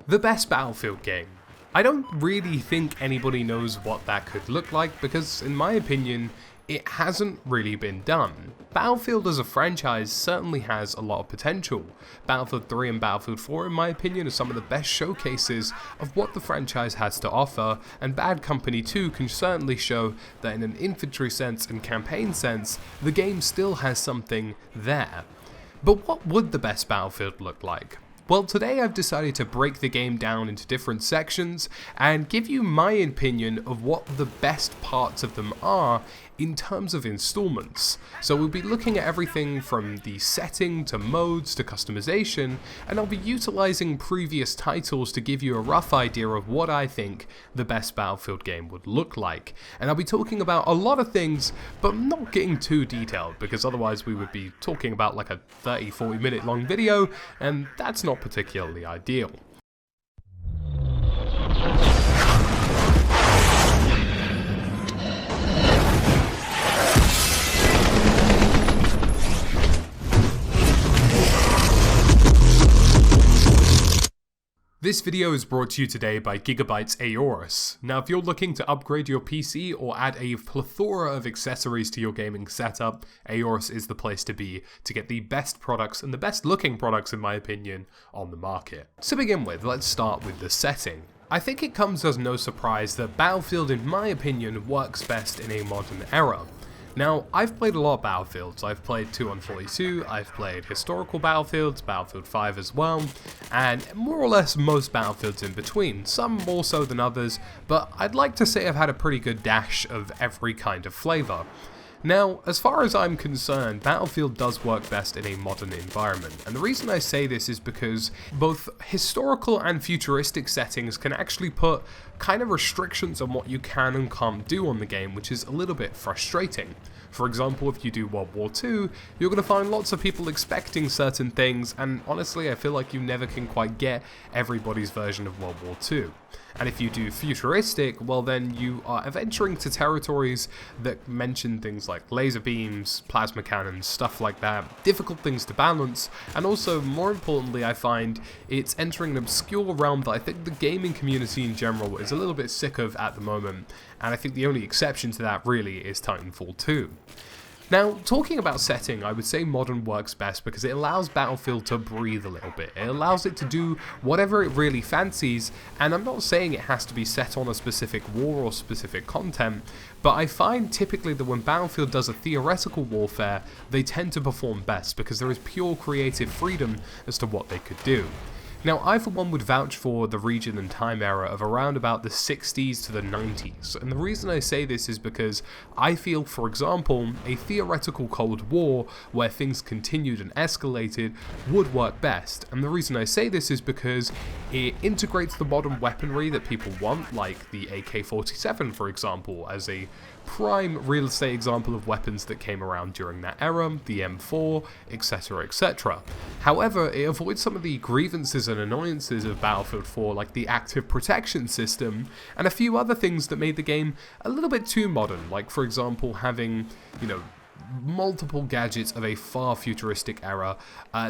The best Battlefield game. I don't really think anybody knows what that could look like because, in my opinion, it hasn't really been done. Battlefield as a franchise certainly has a lot of potential. Battlefield 3 and Battlefield 4, in my opinion, are some of the best showcases of what the franchise has to offer, and Bad Company 2 can certainly show that in an infantry sense and campaign sense, the game still has something there. But what would the best Battlefield look like? Well, today I've decided to break the game down into different sections and give you my opinion of what the best parts of them are in terms of installments. So we'll be looking at everything from the setting to modes to customization, and I'll be utilizing previous titles to give you a rough idea of what I think the best Battlefield game would look like. And I'll be talking about a lot of things, but not getting too detailed, because otherwise we would be talking about like a 30-40 minute long video, and that's not particularly ideal. This video is brought to you today by Gigabyte's Aorus. Now, if you're looking to upgrade your PC or add a plethora of accessories to your gaming setup, Aorus is the place to be to get the best products and the best looking products, in my opinion, on the market. To begin with, let's start with the setting. I think it comes as no surprise that Battlefield, in my opinion, works best in a modern era. Now, I've played a lot of Battlefields. I've played 2 on 42, I've played historical Battlefields, Battlefield 5 as well, and more or less most Battlefields in between, some more so than others, but I'd like to say I've had a pretty good dash of every kind of flavour. Now, as far as I'm concerned, Battlefield does work best in a modern environment, and the reason I say this is because both historical and futuristic settings can actually put kind of restrictions on what you can and can't do on the game, which is a little bit frustrating. For example, if you do World War II, you're going to find lots of people expecting certain things, and honestly I feel like you never can quite get everybody's version of World War II. And if you do futuristic, well then you are venturing to territories that mention things like laser beams, plasma cannons, stuff like that, difficult things to balance, and also, more importantly, I find it's entering an obscure realm that I think the gaming community in general is a little bit sick of at the moment, and I think the only exception to that really is Titanfall 2. Now, talking about setting, I would say modern works best because it allows Battlefield to breathe a little bit. It allows it to do whatever it really fancies, and I'm not saying it has to be set on a specific war or specific content, but I find typically that when Battlefield does a theoretical warfare, they tend to perform best because there is pure creative freedom as to what they could do. Now, I for one would vouch for the region and time era of around about the 60s to the 90s, and the reason I say this is because I feel, for example, a theoretical Cold War where things continued and escalated would work best, and the reason I say this is because it integrates the modern weaponry that people want, like the AK-47 for example, as a prime real estate example of weapons that came around during that era, the M4, etc, etc. However, it avoids some of the grievances and annoyances of Battlefield 4, like the active protection system, and a few other things that made the game a little bit too modern, like for example having, multiple gadgets of a far futuristic era.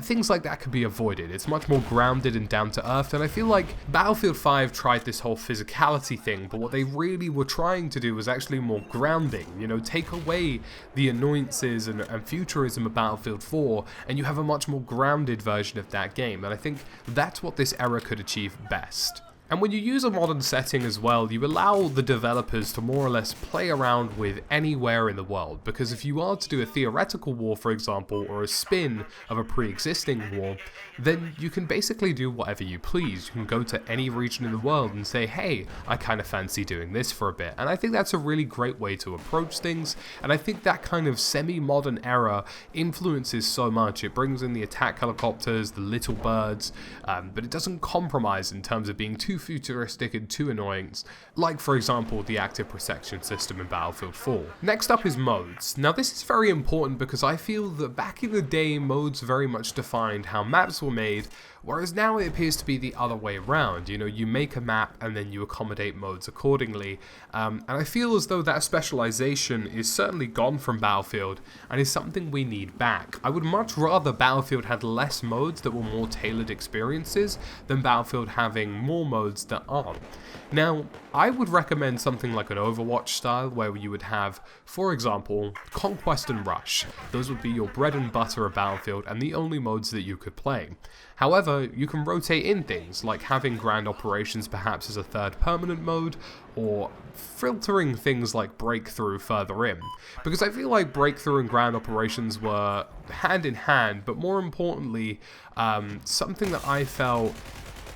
Things like that could be avoided. It's much more grounded and down to earth, and I feel like Battlefield 5 tried this whole physicality thing, but what they really were trying to do was actually more grounding, take away the annoyances and futurism of Battlefield 4, and you have a much more grounded version of that game, and I think that's what this era could achieve best. And when you use a modern setting as well, you allow the developers to more or less play around with anywhere in the world, because if you are to do a theoretical war, for example, or a spin of a pre-existing war, then you can basically do whatever you please. You can go to any region in the world and say, hey, I kind of fancy doing this for a bit. And I think that's a really great way to approach things, and I think that kind of semi-modern era influences so much. It brings in the attack helicopters, the little birds, but it doesn't compromise in terms of being too futuristic and too annoying, like for example the active protection system in Battlefield 4. Next up is modes. Now this is very important because I feel that back in the day modes very much defined how maps were made, whereas now it appears to be the other way around. You know, you make a map and then you accommodate modes accordingly, and I feel as though that specialization is certainly gone from Battlefield and is something we need back. I would much rather Battlefield had less modes that were more tailored experiences than Battlefield having more modes that aren't. Now, I would recommend something like an Overwatch style where you would have, for example, Conquest and Rush. Those would be your bread and butter of Battlefield and the only modes that you could play. However, you can rotate in things, like having Grand Operations perhaps as a third permanent mode, or filtering things like Breakthrough further in. Because I feel like Breakthrough and Grand Operations were hand in hand, but more importantly, something that I felt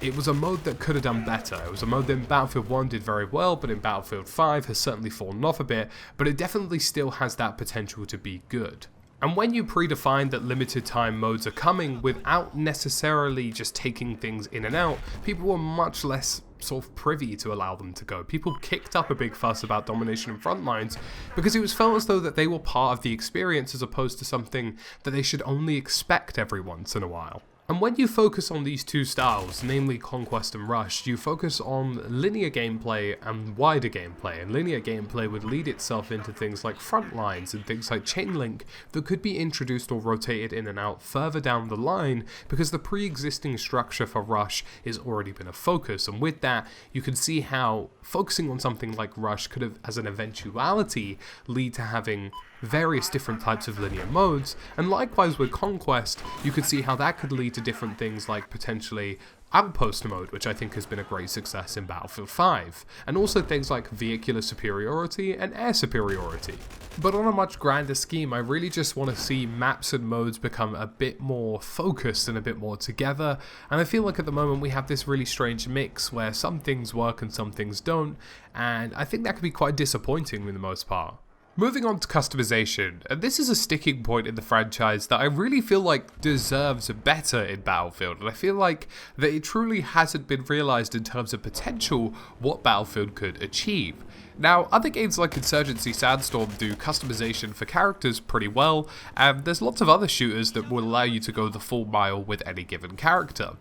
it was a mode that could have done better. It was a mode that in Battlefield 1 did very well, but in Battlefield 5 has certainly fallen off a bit, but it definitely still has that potential to be good. And when you predefine that limited time modes are coming without necessarily just taking things in and out, people were much less sort of privy to allow them to go. People kicked up a big fuss about domination and frontlines because it was felt as though that they were part of the experience as opposed to something that they should only expect every once in a while. And when you focus on these two styles, namely Conquest and Rush, you focus on linear gameplay and wider gameplay, and linear gameplay would lead itself into things like Frontlines and things like Chain Link that could be introduced or rotated in and out further down the line because the pre-existing structure for Rush has already been a focus, and with that you can see how focusing on something like Rush could have, as an eventuality, lead to having various different types of linear modes, and likewise with Conquest, you could see how that could lead to different things like potentially Outpost mode, which I think has been a great success in Battlefield 5, and also things like vehicular superiority and air superiority. But on a much grander scheme, I really just want to see maps and modes become a bit more focused and a bit more together, and I feel like at the moment we have this really strange mix where some things work and some things don't, and I think that could be quite disappointing for the most part. Moving on to customization, and this is a sticking point in the franchise that I really feel like deserves better in Battlefield, and I feel like that it truly hasn't been realised in terms of potential what Battlefield could achieve. Now, other games like Insurgency Sandstorm do customization for characters pretty well, and there's lots of other shooters that will allow you to go the full mile with any given character.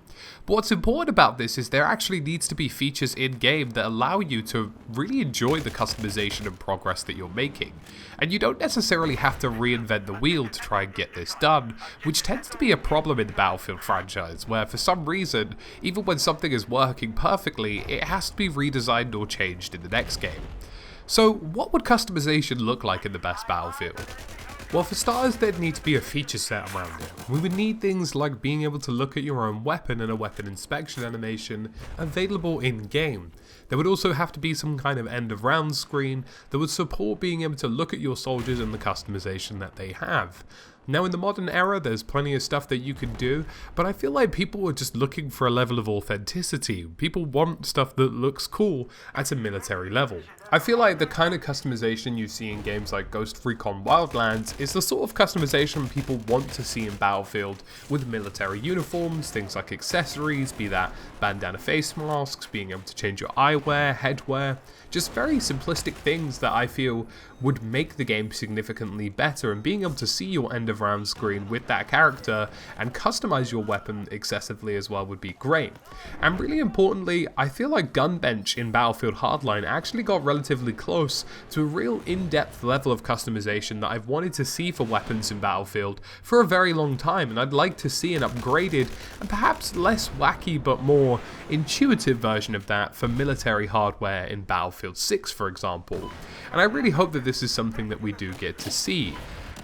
But what's important about this is there actually needs to be features in-game that allow you to really enjoy the customization and progress that you're making. And you don't necessarily have to reinvent the wheel to try and get this done, which tends to be a problem in the Battlefield franchise, where for some reason, even when something is working perfectly, it has to be redesigned or changed in the next game. So what would customization look like in the best Battlefield? Well, for starters, there'd need to be a feature set around it. We would need things like being able to look at your own weapon and a weapon inspection animation available in-game. There would also have to be some kind of end of round screen that would support being able to look at your soldiers and the customization that they have. Now in the modern era, there's plenty of stuff that you can do, but I feel like people are just looking for a level of authenticity. People want stuff that looks cool at a military level. I feel like the kind of customization you see in games like Ghost Recon Wildlands is the sort of customization people want to see in Battlefield, with military uniforms, things like accessories, be that bandana face masks, being able to change your eyewear, headwear, just very simplistic things that I feel would make the game significantly better, and being able to see your end of round screen with that character and customize your weapon excessively as well would be great. And really importantly, I feel like Gunbench in Battlefield Hardline actually got relatively close to a real in-depth level of customization that I've wanted to see for weapons in Battlefield for a very long time, and I'd like to see an upgraded and perhaps less wacky but more intuitive version of that for military hardware in Battlefield 6, for example. And I really hope that this is something that we do get to see.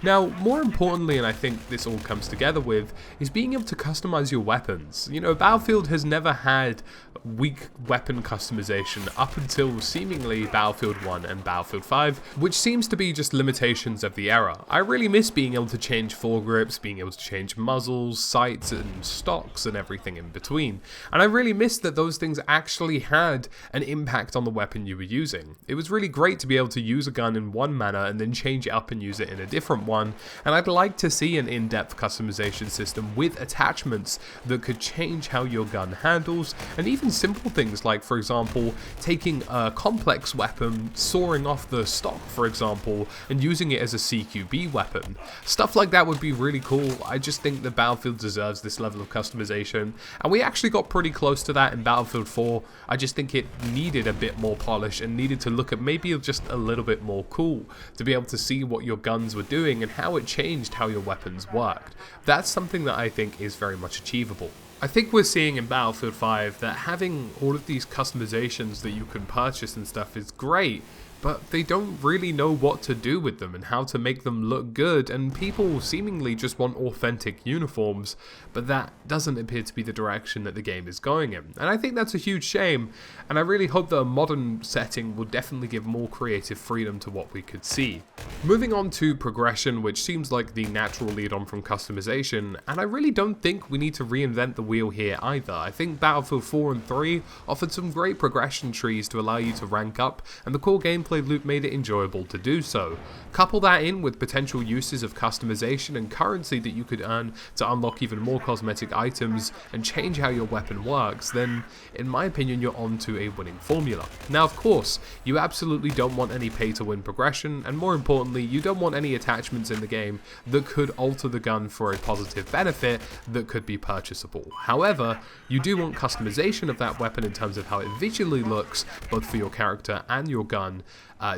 Now, more importantly, and I think this all comes together with, is being able to customize your weapons. You know, Battlefield has never had weak weapon customization up until seemingly Battlefield 1 and Battlefield 5, which seems to be just limitations of the era. I really miss being able to change foregrips, being able to change muzzles, sights and stocks and everything in between. And I really miss that those things actually had an impact on the weapon you were using. It was really great to be able to use a gun in one manner and then change it up and use it in a different 1, and I'd like to see an in-depth customization system with attachments that could change how your gun handles, and even simple things like, for example, taking a complex weapon, sawing off the stock, for example, and using it as a CQB weapon. Stuff like that would be really cool. I just think that Battlefield deserves this level of customization, and we actually got pretty close to that in Battlefield 4. I just think it needed a bit more polish and needed to look at maybe just a little bit more cool, to be able to see what your guns were doing and how it changed how your weapons worked. That's something that I think is very much achievable. I think we're seeing in Battlefield 5 that having all of these customizations that you can purchase and stuff is great, but they don't really know what to do with them and how to make them look good, and people seemingly just want authentic uniforms, but that doesn't appear to be the direction that the game is going in. And I think that's a huge shame, and I really hope that a modern setting will definitely give more creative freedom to what we could see. Moving on to progression, which seems like the natural lead on from customization, and I really don't think we need to reinvent the wheel here either. I think Battlefield 4 and 3 offered some great progression trees to allow you to rank up, and the core gameplay loop made it enjoyable to do so. Couple that in with potential uses of customization and currency that you could earn to unlock even more cosmetic items and change how your weapon works, then in my opinion you're on to a winning formula. Now of course, you absolutely don't want any pay to win progression, and more importantly, you don't want any attachments in the game that could alter the gun for a positive benefit that could be purchasable. However, you do want customization of that weapon in terms of how it visually looks, both for your character and your gun,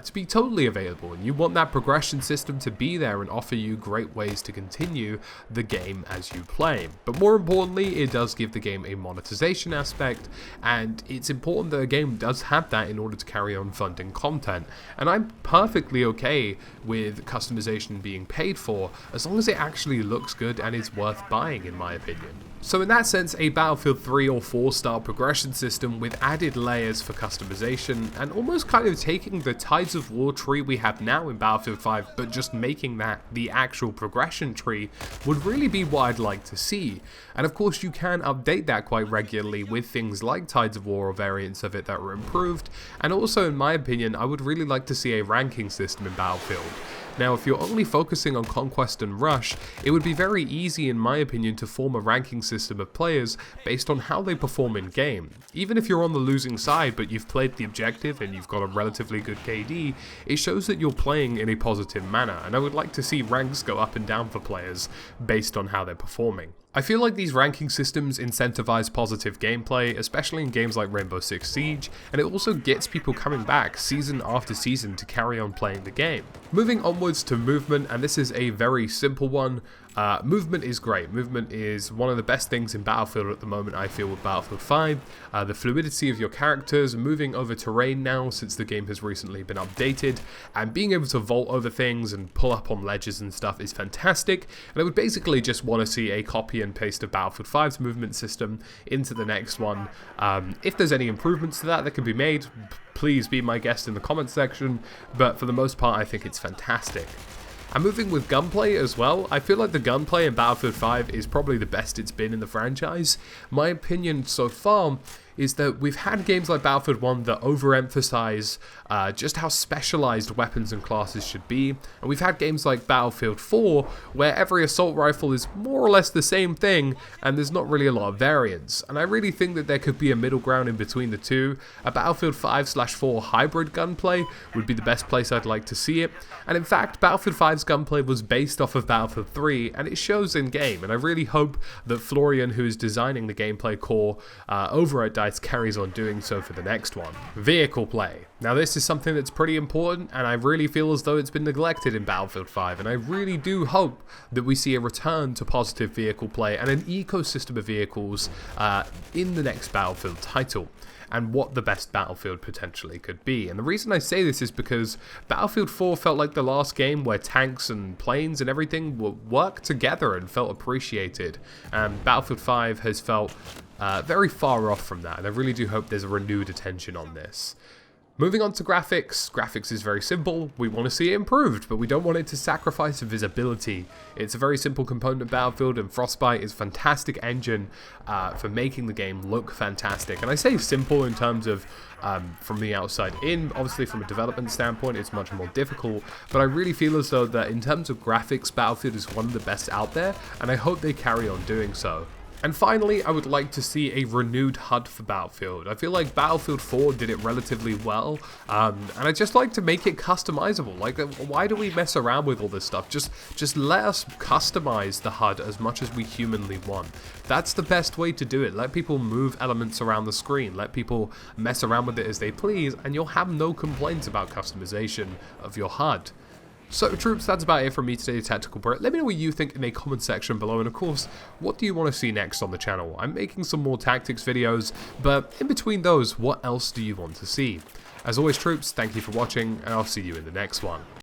to be totally available, and you want that progression system to be there and offer you great ways to continue the game as you play. But more importantly, it does give the game a monetization aspect, and it's important that a game does have that in order to carry on funding content. And I'm perfectly okay with customization being paid for, as long as it actually looks good and is worth buying, in my opinion. So in that sense, a Battlefield 3 or 4 style progression system with added layers for customization, and almost kind of taking the Tides of War tree we have now in Battlefield 5, but just making that the actual progression tree, would really be what I'd like to see. And of course you can update that quite regularly with things like Tides of War or variants of it that were improved, and also in my opinion I would really like to see a ranking system in Battlefield. Now, if you're only focusing on Conquest and Rush, it would be very easy, in my opinion, to form a ranking system of players based on how they perform in game. Even if you're on the losing side, but you've played the objective and you've got a relatively good KD, it shows that you're playing in a positive manner, and I would like to see ranks go up and down for players based on how they're performing. I feel like these ranking systems incentivize positive gameplay, especially in games like Rainbow Six Siege, and it also gets people coming back season after season to carry on playing the game. Moving onwards to movement, and this is a very simple one. Movement is great. Movement is one of the best things in Battlefield at the moment, I feel, with Battlefield 5. The fluidity of your characters, moving over terrain now since the game has recently been updated, and being able to vault over things and pull up on ledges and stuff is fantastic, and I would basically just want to see a copy and paste of Battlefield 5's movement system into the next one. If there's any improvements to that can be made, please be my guest in the comments section, but for the most part I think it's fantastic. And moving with gunplay as well, I feel like the gunplay in Battlefield 5 is probably the best it's been in the franchise. My opinion so far is that we've had games like Battlefield 1 that overemphasize just how specialized weapons and classes should be, and we've had games like Battlefield 4 where every assault rifle is more or less the same thing and there's not really a lot of variance, and I really think that there could be a middle ground in between the two. A Battlefield 5/4 hybrid gunplay would be the best place I'd like to see it, and in fact Battlefield 5's gunplay was based off of Battlefield 3 and it shows in game, and I really hope that Florian, who is designing the gameplay core over at carries on doing so for the next one. Vehicle play. Now this is something that's pretty important, and I really feel as though it's been neglected in Battlefield 5, and I really do hope that we see a return to positive vehicle play and an ecosystem of vehicles in the next Battlefield title, and what the best Battlefield potentially could be. And the reason I say this is because Battlefield 4 felt like the last game where tanks and planes and everything would work together and felt appreciated, and Battlefield 5 has felt very far off from that, and I really do hope there's a renewed attention on this. Moving on to graphics. Graphics is very simple. We want to see it improved, but we don't want it to sacrifice visibility. It's a very simple component of Battlefield, and Frostbite is a fantastic engine for making the game look fantastic. And I say simple in terms of from the outside in. Obviously, from a development standpoint, it's much more difficult, but I really feel as though that in terms of graphics, Battlefield is one of the best out there, and I hope they carry on doing so. And finally, I would like to see a renewed HUD for Battlefield. I feel like Battlefield 4 did it relatively well, and I'd just like to make it customizable. Like, why do we mess around with all this stuff? Just let us customize the HUD as much as we humanly want. That's the best way to do it. Let people move elements around the screen. Let people mess around with it as they please, and you'll have no complaints about customization of your HUD. So troops, that's about it from me today, TheTacticalBrit. Let me know what you think in the comment section below, and of course, what do you want to see next on the channel? I'm making some more tactics videos, but in between those, what else do you want to see? As always troops, thank you for watching, and I'll see you in the next one.